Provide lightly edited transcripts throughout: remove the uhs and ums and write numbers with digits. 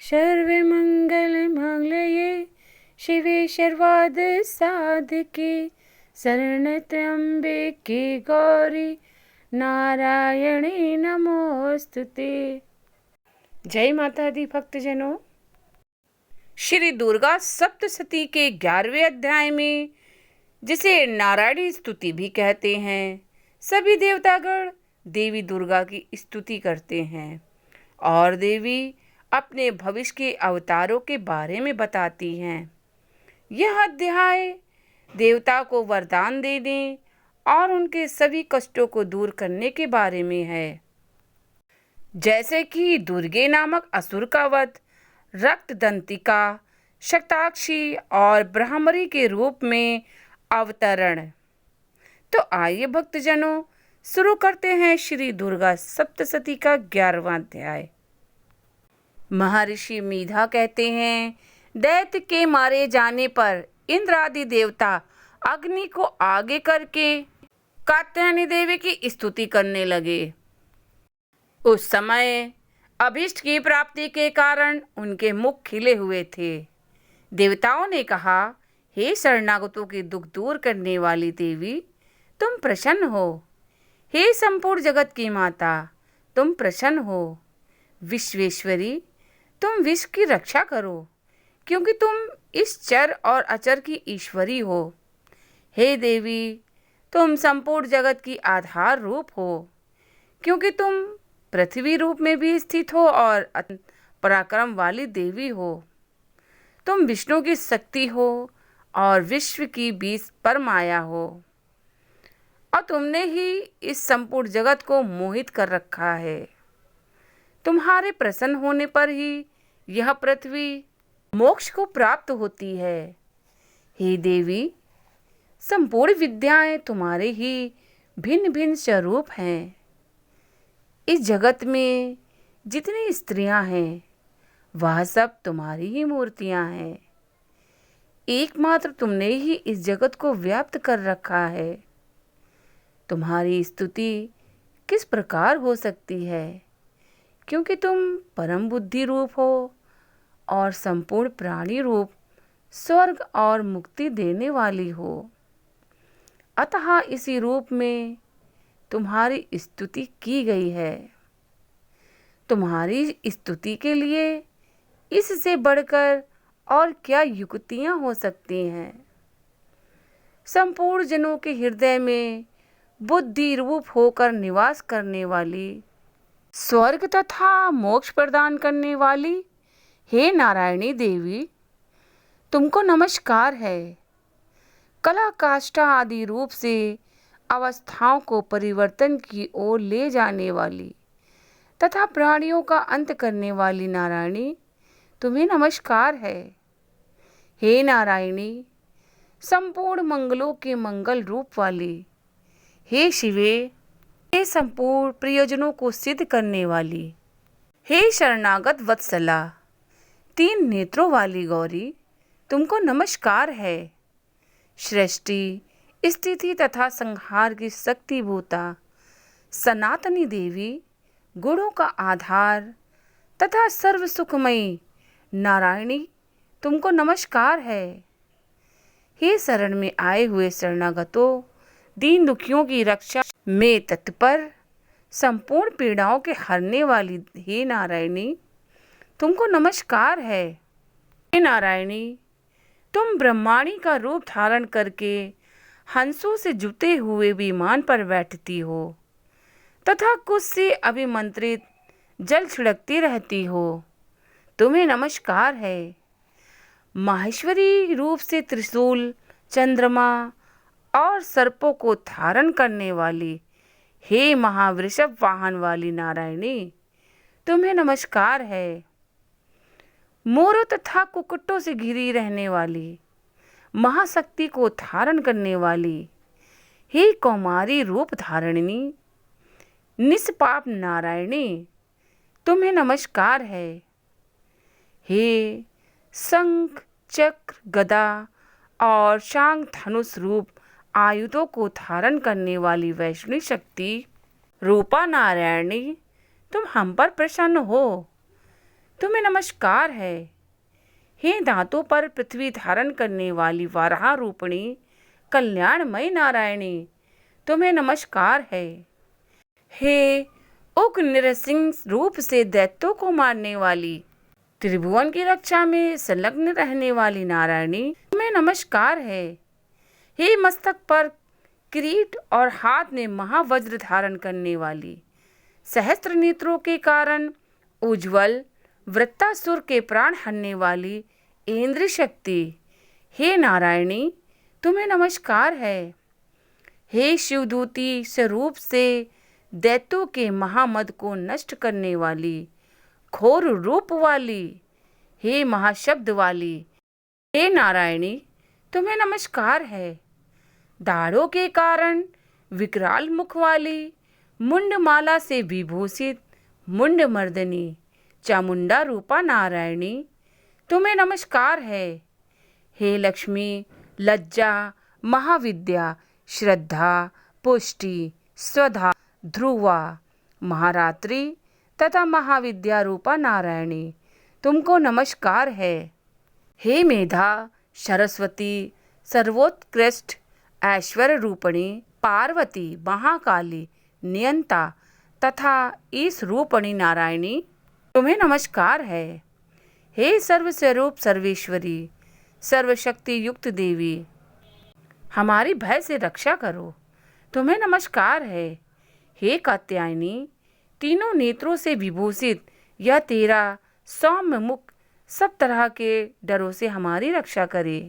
सर्वे मंगल मांगल्ये शिवे सर्वार्थ साधके शरण्ये त्र्यंबके गौरी नारायणी नमोस्तुते। जय माता दी भक्तजनों। श्री दुर्गा सप्तशती के 11वें अध्याय में, जिसे नारायणी स्तुति भी कहते हैं, सभी देवतागण देवी दुर्गा की स्तुति करते हैं और देवी अपने भविष्य के अवतारों के बारे में बताती हैं। यह अध्याय देवता को वरदान देने और उनके सभी कष्टों को दूर करने के बारे में है, जैसे कि दुर्गे नामक असुर का वध, रक्तदंतिका, शक्ताक्षी और ब्राह्मणी के रूप में अवतरण। तो आइए भक्तजनों, शुरू करते हैं श्री दुर्गा सप्तशती का 11वां अध्याय। महर्षि मीधा कहते हैं, दैत्य के मारे जाने पर इंद्र आदि देवता अग्नि को आगे करके कात्यायनी देवी की स्तुति करने लगे। उस समय अभीष्ट की प्राप्ति के कारण उनके मुख खिले हुए थे। देवताओं ने कहा, हे शरणागतों के दुख दूर करने वाली देवी, तुम प्रसन्न हो। हे संपूर्ण जगत की माता, तुम प्रसन्न हो। विश्वेश्वरी, तुम विश्व की रक्षा करो, क्योंकि तुम इस चर और अचर की ईश्वरी हो। हे देवी, तुम संपूर्ण जगत की आधार रूप हो, क्योंकि तुम पृथ्वी रूप में भी स्थित हो और पराक्रम वाली देवी हो। तुम विष्णु की शक्ति हो और विश्व की बीज परमाया हो, और तुमने ही इस संपूर्ण जगत को मोहित कर रखा है। तुम्हारे प्रसन्न होने पर ही यह पृथ्वी मोक्ष को प्राप्त होती है। हे देवी, संपूर्ण विद्याएं तुम्हारे ही भिन्न भिन्न स्वरूप हैं। इस जगत में जितनी स्त्रियां हैं, वह सब तुम्हारी ही मूर्तियां हैं। एकमात्र तुमने ही इस जगत को व्याप्त कर रखा है। तुम्हारी स्तुति किस प्रकार हो सकती है, क्योंकि तुम परम बुद्धि रूप हो और संपूर्ण प्राणी रूप स्वर्ग और मुक्ति देने वाली हो। अतः इसी रूप में तुम्हारी स्तुति की गई है। तुम्हारी स्तुति के लिए इससे बढ़कर और क्या युक्तियां हो सकती हैं। संपूर्ण जनों के हृदय में बुद्धि रूप होकर निवास करने वाली, स्वर्ग तथा मोक्ष प्रदान करने वाली हे नारायणी देवी, तुमको नमस्कार है। कला काष्ठा आदि रूप से अवस्थाओं को परिवर्तन की ओर ले जाने वाली तथा प्राणियों का अंत करने वाली नारायणी, तुम्हें नमस्कार है। हे नारायणी, संपूर्ण मंगलों के मंगल रूप वाली, हे शिवे, हे संपूर्ण प्रयोजनों को सिद्ध करने वाली, हे शरणागत वत्सला, 3 नेत्रों वाली गौरी, तुमको नमस्कार है। सृष्टि, स्थिति तथा संहार की शक्तिभूता सनातनी देवी, गुणों का आधार तथा सर्व सुखमयी नारायणी, तुमको नमस्कार है। हे शरण में आए हुए शरणागतों, दीन दुखियों की रक्षा में तत्पर, संपूर्ण पीड़ाओं के हरने वाली हे नारायणी, तुमको नमस्कार है। हे नारायणी, तुम ब्रह्माणी का रूप धारण करके हंसों से जुते हुए विमान पर बैठती हो तथा कुछ से अभिमंत्रित जल छिड़कती रहती हो। तुम्हें नमस्कार है। माहेश्वरी रूप से त्रिशूल, चंद्रमा और सर्पों को धारण करने वाली हे महावृषभ वाहन वाली नारायणी, तुम्हें नमस्कार है। मोरों तथा कुक्कुटों से घिरी रहने वाली, महाशक्ति को धारण करने वाली हे कौमारी रूप धारणिनी, निष्पाप नारायणी, तुम्हें नमस्कार है। हे शंख, चक्र, गदा और शांग धनुष रूप आयुधों को धारण करने वाली वैष्णवी शक्ति रूपा नारायणी, तुम हम पर प्रसन्न हो, तुम्हें नमस्कार है। हे दांतों पर पृथ्वी धारण करने वाली वाराह रूपिणी कल्याणमयी नारायणी, तुम्हें नमस्कार है। हे उग्र नृसिंह रूप से दैत्यों को मारने वाली, त्रिभुवन की रक्षा में संलग्न रहने वाली नारायणी, तुम्हें नमस्कार है। हे मस्तक पर किरीट और हाथ में महावज्र धारण करने वाली, सहस्त्र नेत्रों के कारण उज्ज्वल वृत्तासुर के प्राण हरने वाली इंद्र शक्ति, हे नारायणी, तुम्हें नमस्कार है। हे शिवदूती स्वरूप से दैत्यों के महामद को नष्ट करने वाली, घोर रूप वाली, हे महाशब्द वाली, हे नारायणी, तुम्हें नमस्कार है। दाढ़ों के कारण विकराल मुख वाली, मुंडमाला से विभूषित मुंड मर्दनी चामुंडा रूपा नारायणी, तुम्हें नमस्कार है। हे लक्ष्मी, लज्जा, महाविद्या, श्रद्धा, पुष्टि, स्वधा, ध्रुवा, महारात्रि तथा महाविद्या रूपा नारायणी, तुमको नमस्कार है। हे मेधा, सरस्वती, सर्वोत्कृष्ट ऐश्वर्य रूपिणी पार्वती, महाकाली, नियंता तथा ईश रूपिणी नारायणी, तुम्हें नमस्कार है। हे सर्वस्वरूप सर्वेश्वरी, सर्वशक्ति युक्त देवी, हमारी भय से रक्षा करो, तुम्हें नमस्कार है। हे कात्यायनी, तीनों नेत्रों से विभूषित यह तेरा सौम्य मुख सब तरह के डरों से हमारी रक्षा करे,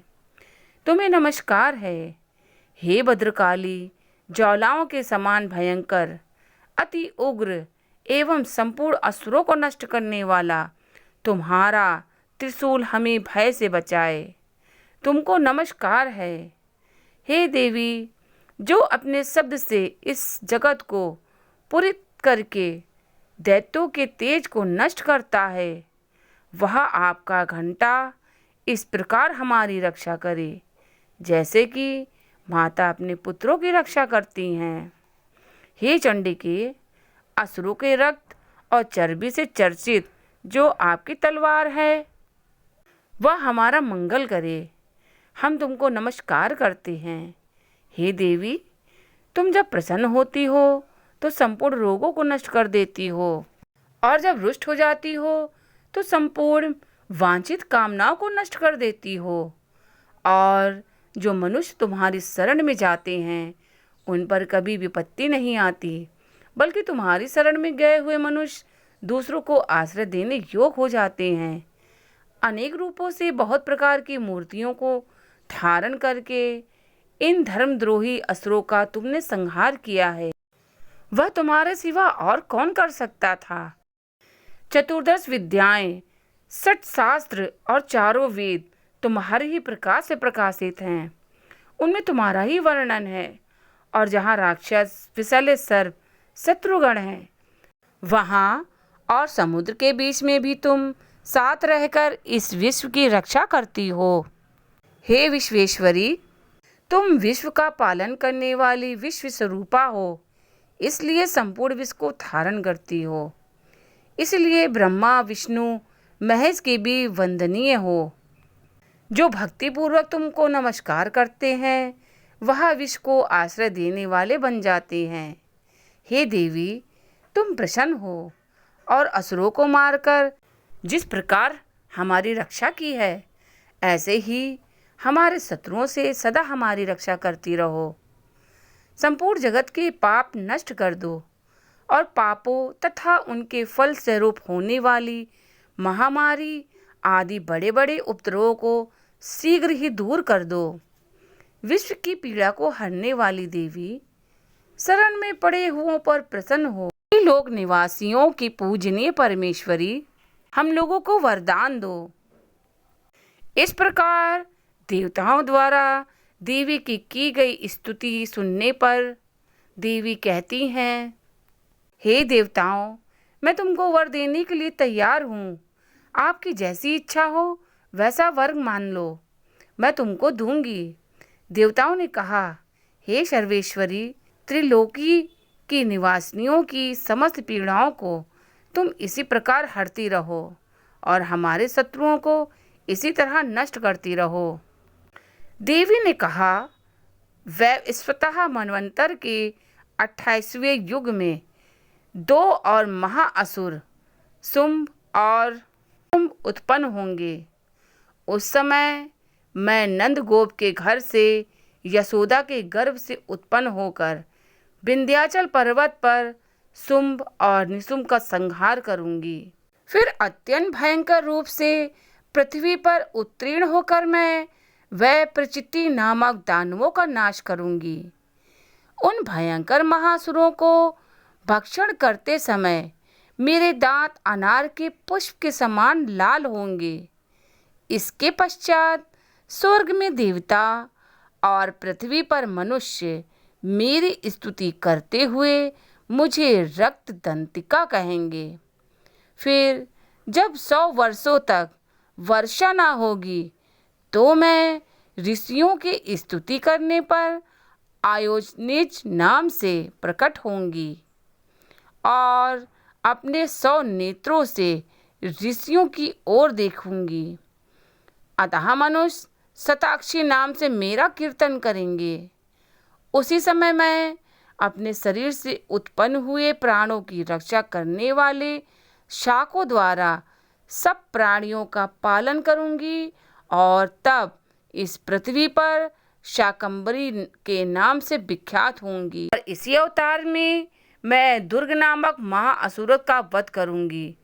तुम्हें नमस्कार है। हे भद्रकाली, ज्वालाओं के समान भयंकर, अति उग्र एवं संपूर्ण असुरों को नष्ट करने वाला तुम्हारा त्रिशूल हमें भय से बचाए, तुमको नमस्कार है। हे देवी, जो अपने शब्द से इस जगत को पूरित करके दैत्यों के तेज को नष्ट करता है, वह आपका घंटा इस प्रकार हमारी रक्षा करे जैसे कि माता अपने पुत्रों की रक्षा करती हैं। हे चंडिके, असुरों के रक्त और चर्बी से चर्चित जो आपकी तलवार है, वह हमारा मंगल करे, हम तुमको नमस्कार करते हैं। हे देवी, तुम जब प्रसन्न होती हो तो संपूर्ण रोगों को नष्ट कर देती हो, और जब रुष्ट हो जाती हो तो संपूर्ण वांछित कामनाओं को नष्ट कर देती हो, और जो मनुष्य तुम्हारी शरण में जाते हैं उन पर कभी विपत्ति नहीं आती, बल्कि तुम्हारी शरण में गए हुए मनुष्य दूसरों को आश्रय देने योग्य हो जाते हैं। अनेक रूपों से बहुत प्रकार की मूर्तियों को धारण करके इन धर्मद्रोही असुरों का तुमने संहार किया है, वह तुम्हारे सिवा और कौन कर सकता था। चतुर्दश विद्याएं, 60 शास्त्र और चारों वेद तुम्हारे ही प्रकाश से प्रकाशित हैं, उनमें तुम्हारा ही वर्णन है। और जहाँ राक्षस, विषैले सर्प, शत्रुगण हैं, वहाँ और समुद्र के बीच में भी तुम साथ रहकर इस विश्व की रक्षा करती हो। हे विश्वेश्वरी, तुम विश्व का पालन करने वाली विश्व स्वरूपा हो, इसलिए संपूर्ण विश्व को धारण करती हो। इसलिए ब्रह्मा, विष्णु, महेश की भी वंदनीय हो। जो भक्तिपूर्वक तुमको नमस्कार करते हैं वह विश्व को आश्रय देने वाले बन जाते हैं। हे देवी, तुम प्रसन्न हो और असुरों को मारकर जिस प्रकार हमारी रक्षा की है, ऐसे ही हमारे शत्रुओं से सदा हमारी रक्षा करती रहो। संपूर्ण जगत के पाप नष्ट कर दो और पापों तथा उनके फल स्वरूप होने वाली महामारी आदि बड़े बड़े उपद्रवों को शीघ्र ही दूर कर दो। विश्व की पीड़ा को हरने वाली देवी, शरण में पड़े हुओं पर प्रसन्न हो। लोक निवासियों की पूजनीय परमेश्वरी, हम लोगों को वरदान दो। इस प्रकार देवताओं द्वारा देवी की गई स्तुति सुनने पर देवी कहती हैं, हे देवताओं, मैं तुमको वर देने के लिए तैयार हूँ। आपकी जैसी इच्छा हो वैसा वर मान लो, मैं तुमको दूंगी। देवताओं ने कहा, हे सर्वेश्वरी, त्रिलोकी की निवासियों की समस्त पीड़ाओं को तुम इसी प्रकार हरती रहो और हमारे शत्रुओं को इसी तरह नष्ट करती रहो। देवी ने कहा, वह स्वतः मनवंतर के 28वें युग में 2 और महाअसुर शुंभ और शुंभ उत्पन्न होंगे। उस समय मैं नंदगोप के घर से यशोदा के गर्भ से उत्पन्न होकर विंध्याचल पर्वत पर शुंभ और निशुंभ का संहार करूंगी। फिर अत्यंत भयंकर रूप से पृथ्वी पर उत्तीर्ण होकर मैं वह प्रचिति नामक दानवों का नाश करूंगी। उन भयंकर महासुरों को भक्षण करते समय मेरे दांत अनार के पुष्प के समान लाल होंगे। इसके पश्चात स्वर्ग में देवता और पृथ्वी पर मनुष्य मेरी स्तुति करते हुए मुझे रक्त दंतिका कहेंगे। फिर जब 100 वर्षों तक वर्षा ना होगी तो मैं ऋषियों की स्तुति करने पर आयोनिज नाम से प्रकट होंगी और अपने 100 नेत्रों से ऋषियों की ओर देखूंगी। अतः मनुष्य शताक्षी नाम से मेरा कीर्तन करेंगे। उसी समय मैं अपने शरीर से उत्पन्न हुए प्राणों की रक्षा करने वाले शाकों द्वारा सब प्राणियों का पालन करूंगी और तब इस पृथ्वी पर शाकंभरी के नाम से विख्यात होंगी। और इसी अवतार में मैं दुर्ग नामक महाअसुर का वध करूंगी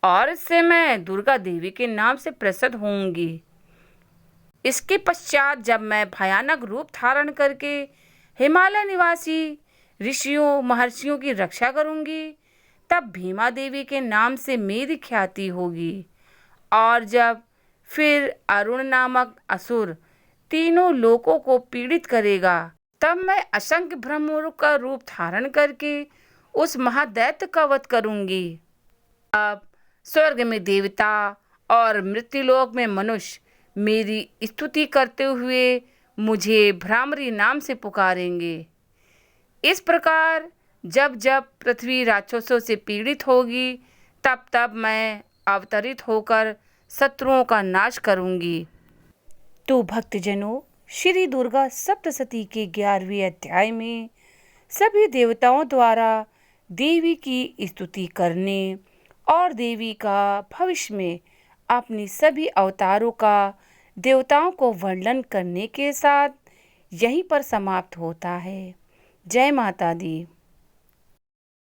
और इससे मैं दुर्गा देवी के नाम से प्रसिद्ध होंगी। इसके पश्चात जब मैं भयानक रूप धारण करके हिमालय निवासी ऋषियों महर्षियों की रक्षा करूंगी, तब भीमा देवी के नाम से मेरी ख्याति होगी। और जब फिर अरुण नामक असुर तीनों लोकों को पीड़ित करेगा, तब मैं असंख्य ब्रह्मों का रूप धारण करके उस महादैत्य का वध करूंगी। अब स्वर्ग में देवता और मृत्युलोक में मनुष्य मेरी स्तुति करते हुए मुझे भ्रामरी नाम से पुकारेंगे। इस प्रकार जब जब पृथ्वी राक्षसों से पीड़ित होगी, तब तब मैं अवतरित होकर शत्रुओं का नाश करूंगी। तो भक्तजनों, श्री दुर्गा सप्तशती के 11वें अध्याय में सभी देवताओं द्वारा देवी की स्तुति करने और देवी का भविष्य में अपनी सभी अवतारों का देवताओं को वर्णन करने के साथ यहीं पर समाप्त होता है। जय माता दी।